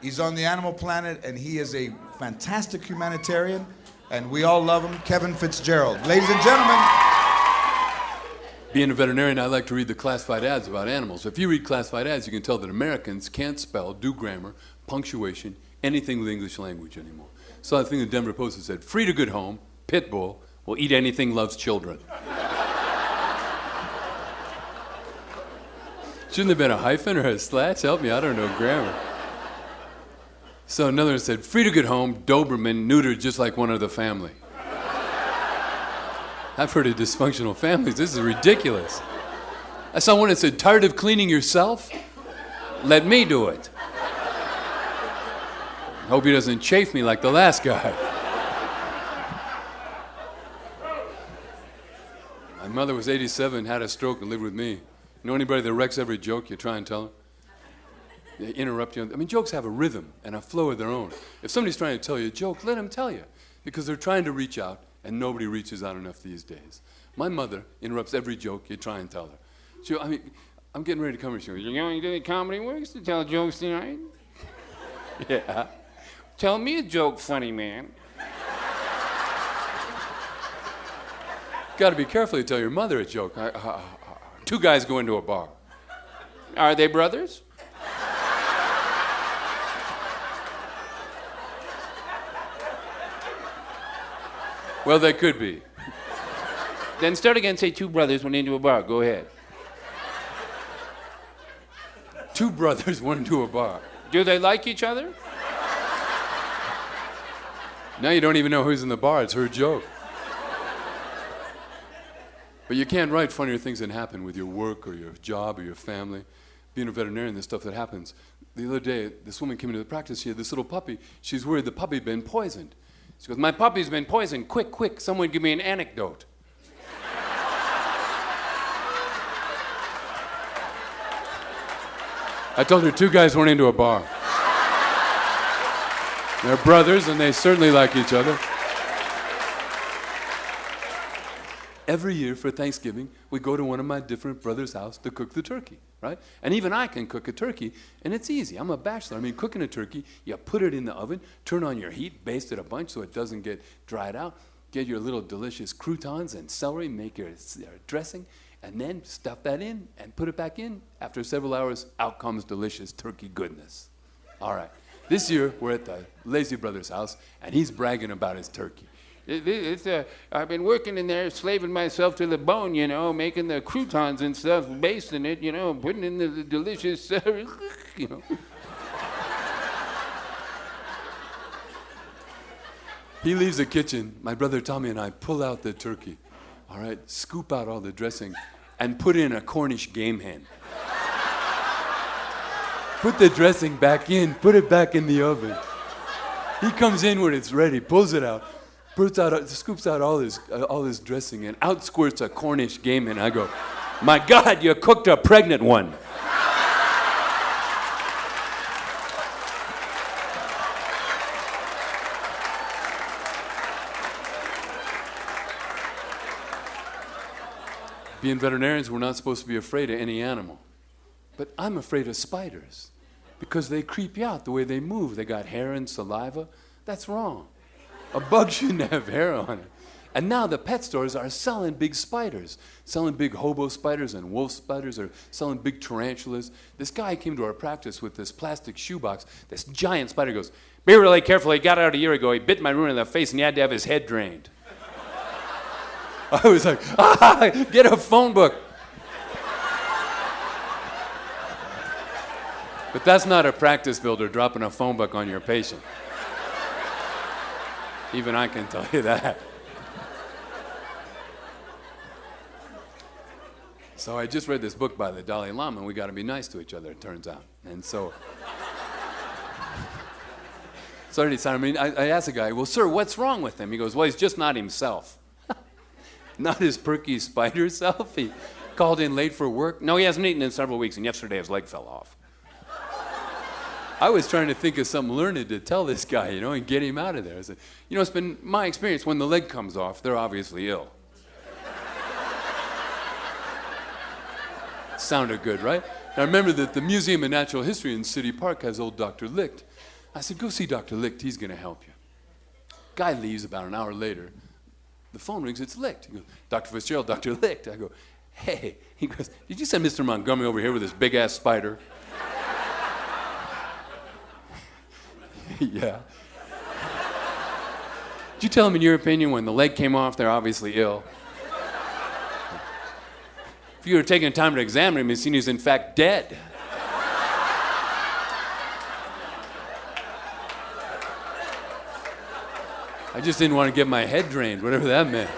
He's on the animal planet, and he is a fantastic humanitarian, and we all love him, Kevin Fitzgerald. Ladies and gentlemen. Being a veterinarian, I like to read the classified ads about animals. If you read classified ads, you can tell that Americans can't spell, do grammar, punctuation, anything with the English language anymore. So I think the Denver Post has said, free to good home, pit bull, will eat anything, loves children. Shouldn't have been a hyphen or a slash? Help me, I don't know grammar. So another one said, free to good home, Doberman, neutered just like one of the family. I've heard of dysfunctional families. This is ridiculous. I saw one that said, tired of cleaning yourself? Let me do it. Hope he doesn't chafe me like the last guy. My mother was 87, had a stroke, and lived with me. You know anybody that wrecks every joke you try and tell them? They interrupt you. I mean, jokes have a rhythm and a flow of their own. If somebody's trying to tell you a joke, let them tell you, because they're trying to reach out, and nobody reaches out enough these days. My mother interrupts every joke you try and tell her. I'm getting ready to come here. She goes, you're going to the Comedy Works to tell jokes tonight? Yeah. Tell me a joke, funny man. Got to be careful to tell your mother a joke. Two guys go into a bar. Are they brothers? Well, they could be. Then start again, say two brothers went into a bar. Go ahead. Two brothers went into a bar. Do they like each other? Now you don't even know who's in the bar. It's her joke. But you can't write funnier things than happen with your work or your job or your family. Being a veterinarian, there's stuff that happens. The other day, this woman came into the practice. She had this little puppy. She's worried the puppy had been poisoned. She goes, my puppy's been poisoned. Quick, quick, someone give me an anecdote. I told her two guys went into a bar. They're brothers, and they certainly like each other. Every year for Thanksgiving, we go to one of my different brothers' house to cook the turkey, right? And even I can cook a turkey, and it's easy. I'm a bachelor. I mean, cooking a turkey, you put it in the oven, turn on your heat, baste it a bunch so it doesn't get dried out, get your little delicious croutons and celery, make your dressing, and then stuff that in and put it back in. After several hours, out comes delicious turkey goodness. All right. This year, we're at the Lazy Brothers' house, and he's bragging about his turkey. I've been working in there, slaving myself to the bone, you know, making the croutons and stuff, basting it, you know, putting in the delicious, you know. He leaves the kitchen. My brother Tommy and I pull out the turkey, all right, scoop out all the dressing, and put in a Cornish game hen. Put the dressing back in, put it back in the oven. He comes in when it's ready, pulls it out, scoops out all his dressing, and out squirts a Cornish game hen. I go, my God, you cooked a pregnant one. Being veterinarians, we're not supposed to be afraid of any animal. But I'm afraid of spiders because they creep you out the way they move. They got hair and saliva. That's wrong. A bug shouldn't have hair on it. And now the pet stores are selling big spiders, selling big hobo spiders and wolf spiders, or selling big tarantulas. This guy came to our practice with this plastic shoebox. This giant spider goes, be really careful. He got out a year ago. He bit my room in the face and he had to have his head drained. I was like, get a phone book. But that's not a practice builder dropping a phone book on your patient. Even I can tell you that. So I just read this book by the Dalai Lama, and we got to be nice to each other, it turns out. And so I asked the guy, well, sir, what's wrong with him? He goes, well, he's just not himself. Not his perky spider self. He called in late for work. No, he hasn't eaten in several weeks, and yesterday his leg fell off. I was trying to think of something learned to tell this guy, you know, and get him out of there. I said, you know, it's been my experience, when the leg comes off, they're obviously ill. Sounded good, right? I remember that the Museum of Natural History in City Park has old Dr. Licht. I said, go see Dr. Licht, he's going to help you. Guy leaves about an hour later. The phone rings, it's Licht. He goes, Dr. Fitzgerald, Dr. Licht. I go, hey. He goes, did you send Mr. Montgomery over here with this big-ass spider? Yeah. Did you tell him, in your opinion, when the leg came off, they're obviously ill? If you were taking time to examine him, you'd seen he's in fact dead. I just didn't want to get my head drained, whatever that meant.